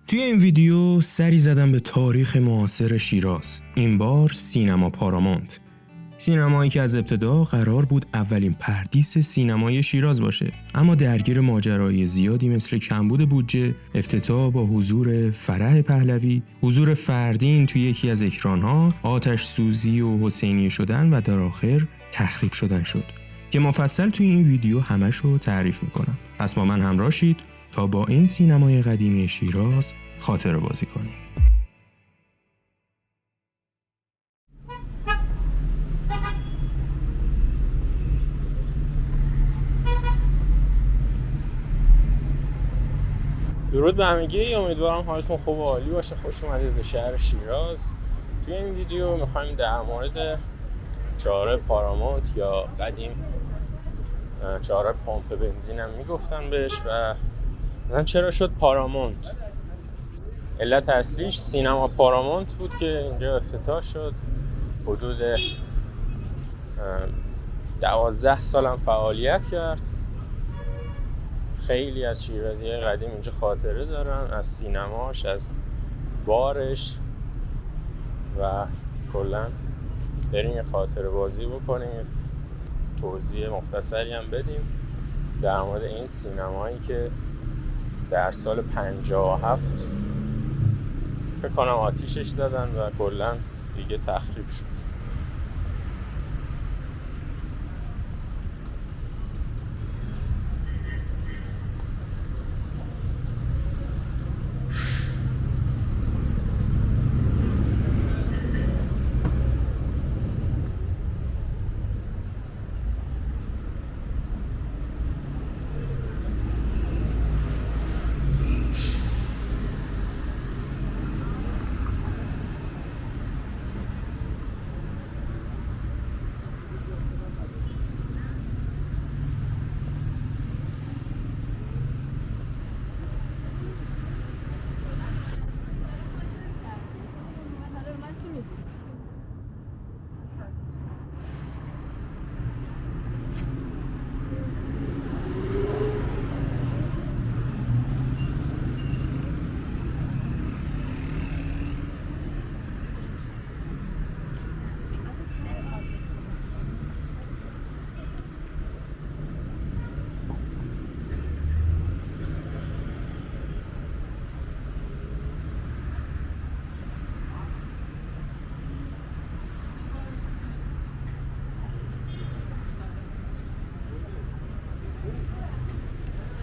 توی این ویدیو سری زدم به تاریخ معاصر شیراز. این بار سینما پارامونت. سینمایی که از ابتدا قرار بود اولین پردیس سینمای شیراز باشه، اما درگیر ماجرای زیادی مثل کمبود بودجه، افتتاح با حضور فرح پهلوی، حضور فردین توی یکی از اکرانها، آتش سوزی و حسینیه شدن و در آخر تخریب شدن شد که مفصل توی این ویدیو همشو تعریف میکنم. پس با من همراه شید تا با این سینمای قدیمی شیراز خاطره بازی کنیم. درود به همگی، امیدوارم حالتون خوب و عالی باشه. خوش اومدید به شهر شیراز. توی این ویدیو میخوایم در مورد چهارراه پارامونت یا قدیم چهارراه پمپ بنزین هم میگفتن بهش و مثلا چرا شد پارامونت. علت اصلیش سینما پارامونت بود که اینجا افتتاح شد. حدود 12 سالم فعالیت کرد. خیلی از شیرازی‌های قدیم اینجا خاطره دارن، از سینماش، از بارش و کلا بریم یه خاطره بازی بکنیم، توضیح مختصری هم بدیم در مورد این سینمایی که در سال 57 فکر کنم آتیشش زدن و کلا دیگه تخریب شد.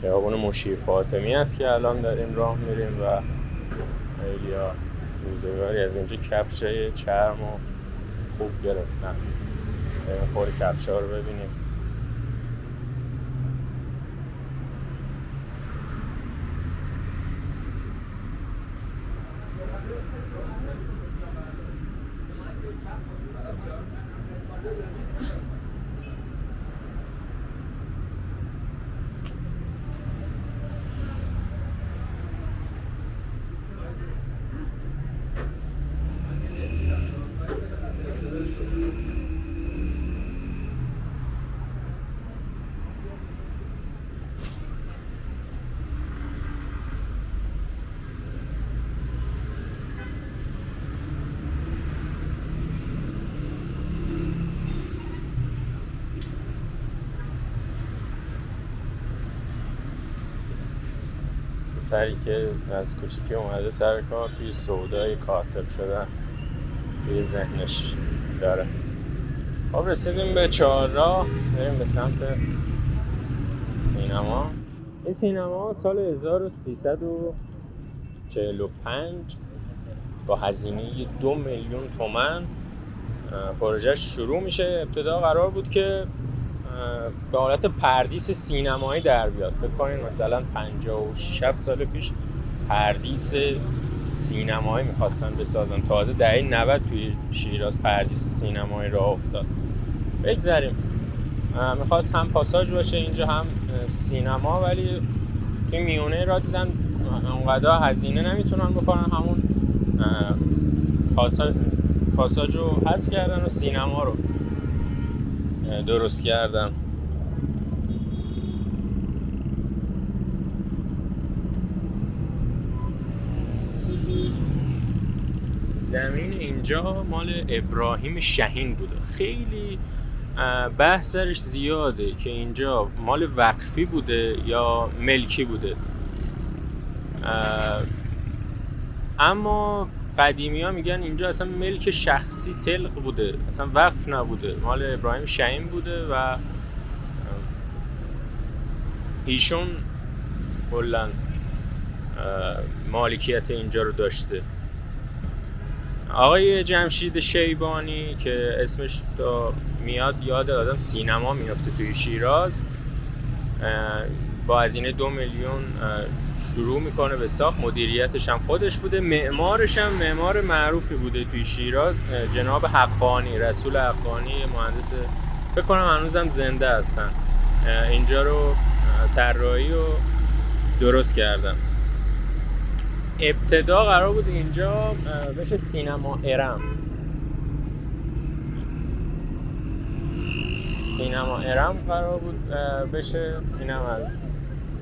خیابون مشیر فاطمی است که الان داریم راه میریم و خیلی ها روزگاری از اینجا کفش چرم و خوب گرفتن. بریم خور کفش ها رو ببینیم. سری که از کوچیکی اومده سر کار توی سودای کاسب شدن توی ذهنش داره. خب رسیدیم به چهارراه، بریم به سمت سینما. این سینما سال 1345 با هزینه 2 میلیون تومان پروژهش شروع میشه. ابتدا قرار بود که به حالت پردیس سینمایی در بیاد. فکر کنین مثلا 56 سال پیش پردیس سینمایی میخواستن بسازن. تازه دهه 90 توی شیراز پردیس سینمایی راه افتاد. بگذاریم میخواست هم پاساژ باشه اینجا هم سینما، ولی توی میونه را دیدن اونقدر هزینه نمیتونن بکنن، همون پاساژ رو حذف کردن و سینما رو درست کردن. زمین اینجا مال ابراهیم شهین بوده. خیلی بحث سرش زیاده که اینجا مال وقفی بوده یا ملکی بوده، اما قدیمی ها میگن اینجا اصلا ملک شخصی طلق بوده، اصلا وقف نبوده، مال ابراهیم شهین بوده و ایشون کلاً مالکیت اینجا رو داشته. آقای جمشید شیبانی که اسمش تا میاد یاد آدم سینما میافته توی شیراز، با هزینه 2 میلیون شروع میکنه به ساخت. مدیریتش هم خودش بوده، معمارش هم معمار معروفی بوده توی شیراز، جناب حقانی، رسول حقانی، مهندس فکر کنم هنوزم زنده هستن. اینجا رو طراحی و درست کردن. ابتدا قرار بود اینجا بشه سینما ارم. سینما ارم قرار بود بشه، اینم از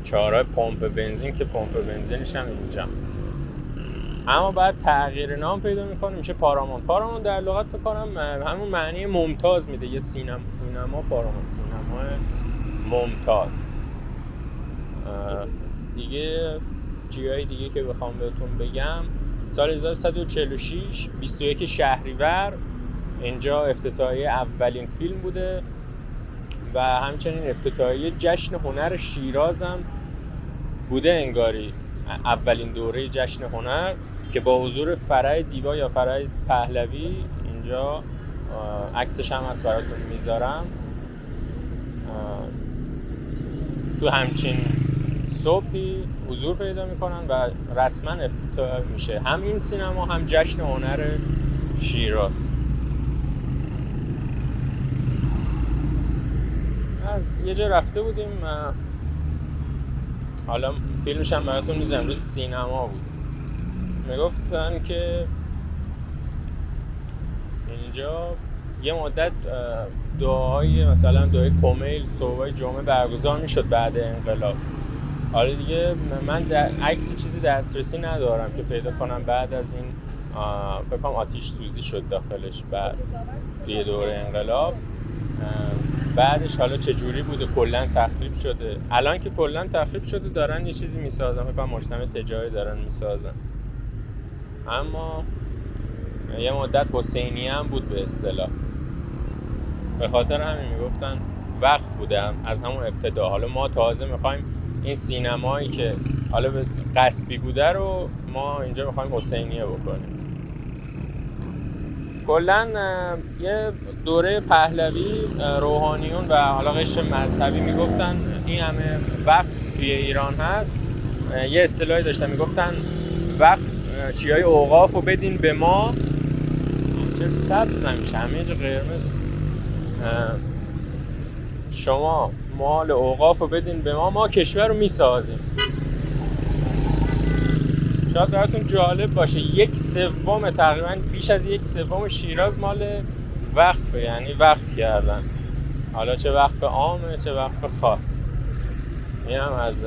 چهارراه پمپ بنزین که پمپ بنزینش هم اینجا. اما بعد تغییر نام پیدا میکنه میشه پارامونت. پارامونت در لغت فکر کنم همون معنی ممتاز میده، یه سینما پارامونت، سینما ممتاز. دیگه چیزای دیگه که بخوام بهتون بگم، سال 1146 21 شهریور اینجا افتتاحیه اولین فیلم بوده و همچنین افتتاحیه جشن هنر شیراز هم بوده انگاری، اولین دوره جشن هنر که با حضور فرح دیبا یا فرح پهلوی. اینجا عکسش هم هست براتون میذارم. تو همچین صبحی حضور پیدا میکنن و رسما افتتاح میشه هم این سینما هم جشن هنر شیراز. از یه جا رفته بودیم، حالا فیلمش هم براتون میذارم، روز سینما بود. میگفتن که اینجا یه مدت دعاهای مثلا دعای کمیل صبح جمعه برگزار میشد بعد انقلاب. حالا دیگه من عکس چیزی دسترسی ندارم که پیدا کنم بعد از این فکر کنم آتش سوزی شد داخلش بعد توی دوره انقلاب. بعدش حالا چه جوری بوده، کلا تخریب شده. الان که کلا تخریب شده دارن یه چیزی میسازن، فکر کنم مجتمع تجاری دارن میسازن. اما یه مدت حسینی هم بود به اصطلاح، به خاطر همین میگفتن وقف بوده از همون ابتدا. حالا ما تازه میخوایم این سینمایی که حالا به غصبی بوده رو ما اینجا میخوایم حسینیه بکنیم. کلاً یه دوره پهلوی روحانیون و حالا قشر مذهبی میگفتن این همه وقف توی ایران هست. یه اصطلاحی داشتن میگفتن وقف چیای اوقاف رو بدین به ما. چرا سبز نمیشه همه جا قرمز؟ شما مال اوقاف رو بدین به ما کشور رو میسازیم. شاید براتون جالب باشه 1/3 تقریبا بیش از 1/3 شیراز مال وقفه، یعنی وقف کردن. حالا چه وقف عامه چه وقف خاص. این هم از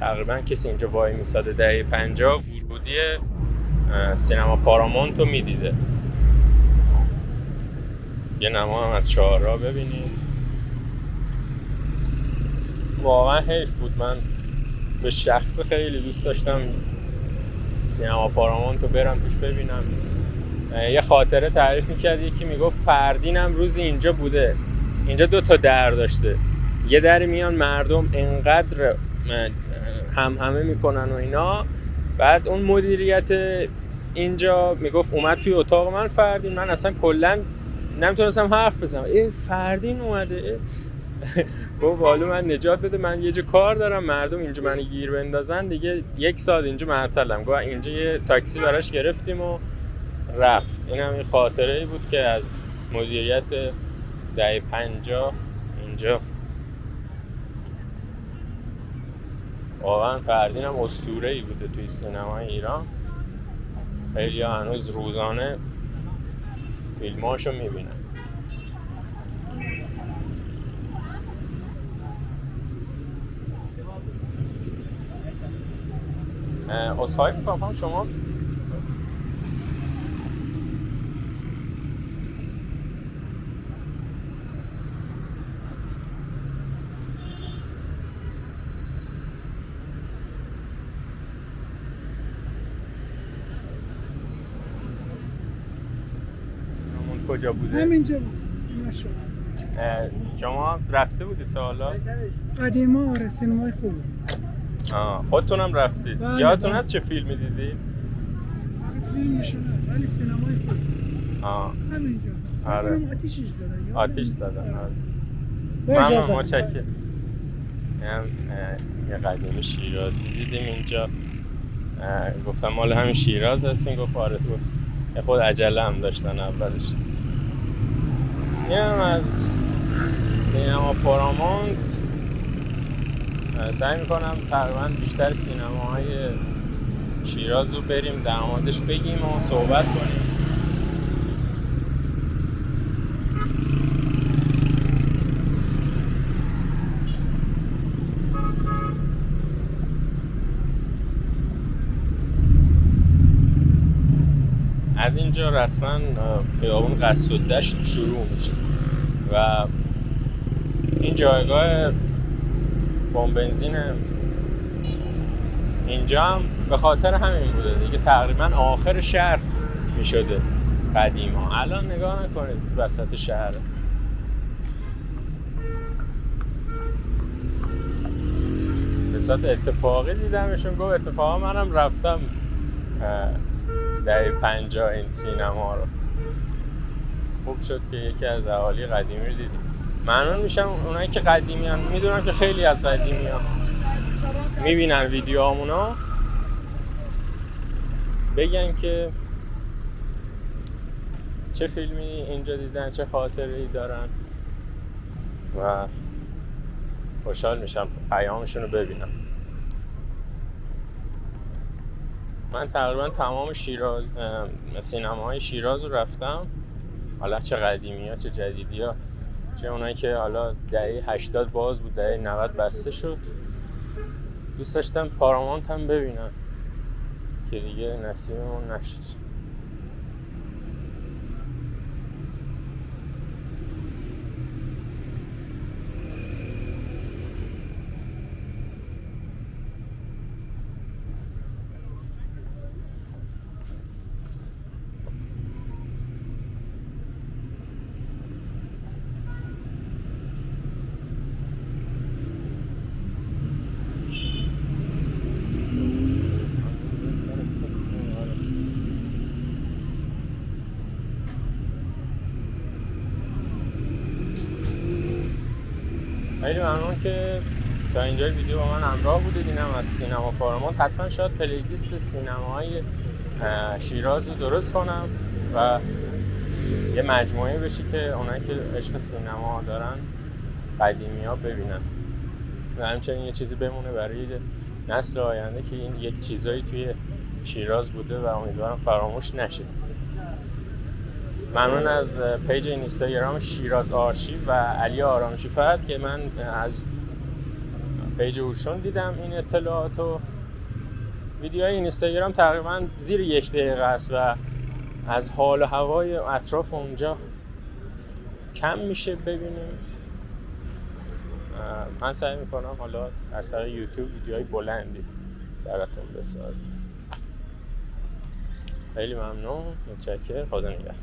تقریبا کسی اینجا وای میساده دهه 50 ورودی سینما پارامونت رو میدیده. یه نما هم از چهارراه ببینید. واقعا حیف بود، من به شخص خیلی دوست داشتم سینما پارامونت رو برم توش ببینم. یه خاطره تعریف میکرد، یکی میگفت فردینم روزی اینجا بوده، اینجا 2 تا در داشته، یه دری میان مردم انقدر همه میکنن و اینا. بعد اون مدیریت اینجا میگفت اومد توی اتاق من فردین، من اصلا کلا نمیتونستم حرف بزنم. فردین اومده. گفت حالا من نجات بده، من یه جا کار دارم، مردم اینجا منو گیر بندازن دیگه، 1 ساعت اینجا معطلم. گفت اینجا یه تاکسی براش گرفتیم و رفت. این هم خاطره‌ای بود که از مدیریت دهه 50 اینجا. واقعا فردین هم اسطوره‌ای بوده توی سینمای ایران. خیلی هنوز روزانه فیلماشو میبینن. عذرخواهی میکنم شما کجا بوده؟ همینجا بود. ماشاءالله. شما رفته بودید تا حالا؟ قدیما آره سینمای خوب بود. خودتونم رفتید؟ بله، یادتون بله. هست چه فیلمی دیدید؟ فیلم نشونه ولی سینمای خوب. همینجا. آره. آتیشش زدن. آتیش زدن. آره. با ممنون، اجازه. متشکرم. یه قدیمی شیرازی دیدیم اینجا. گفتم مال همین شیراز هستین؟ گفت آره. گفت یه خود عجله هم داشتن اولش. این هم از سینما پارامونت. سعی میکنم تقریبا بیشتر سینماهای شیراز رو بریم در موردش بگیم و صحبت کنیم. از اینجا رسما خیابون قصر الدشت شروع میشه و این جایگاه بمب بنزین اینجا هم به خاطر همین بوده دیگه، تقریبا آخر شهر میشده قدیما. الان نگاه نکنید وسط شهر. به صورت اتفاقی دیدمشون، گفت اتفاقا منم رفتم دهه 50 این سینما رو. خوب شد که یکی از اهالی قدیمی رو دیدیم. ممنون میشم اونایی که قدیمی هم، میدونم که خیلی از قدیمی هم میبینن ویدیو همونا، بگن که چه فیلمی اینجا دیدن، چه خاطره‌ای دارن و خوشحال میشم پیامشون رو ببینم. من تقریبا تمام سینماهای شیراز رو رفتم، حالا چه قدیمی ها چه جدیدی ها، چه اونایی که حالا دهه 80 باز بود دهه 90 بسته شد. دوست داشتم پارامونت هم ببینم که دیگه نصیبمون نشد. خیلی ممنون که تا اینجای ویدیو با من همراه بودید. اینم از سینما پارامونت. حتما شاید پلیلیست سینماهای شیراز رو درست کنم و یه مجموعه بشه که اونایی که عشق سینما دارن قدیمی ها ببینن و همچنین یه چیزی بمونه برای نسل آینده که این یک چیزایی توی شیراز بوده و امیدوارم فراموش نشه. ممنون از پیج اینستاگرام شیراز آرشیو و علی آرامشی فرد که من از پیج اوشون دیدم این اطلاعاتو. ویدیوهای اینستاگرام تقریبا زیر 1 دقیقه است و از حال و هوای اطراف اونجا کم میشه ببینیم. من سعی میکنم حالا از طریق یوتیوب ویدیوهای بلندی براتون بسازم. خیلی ممنون، متشکرم، خدا نگهدار.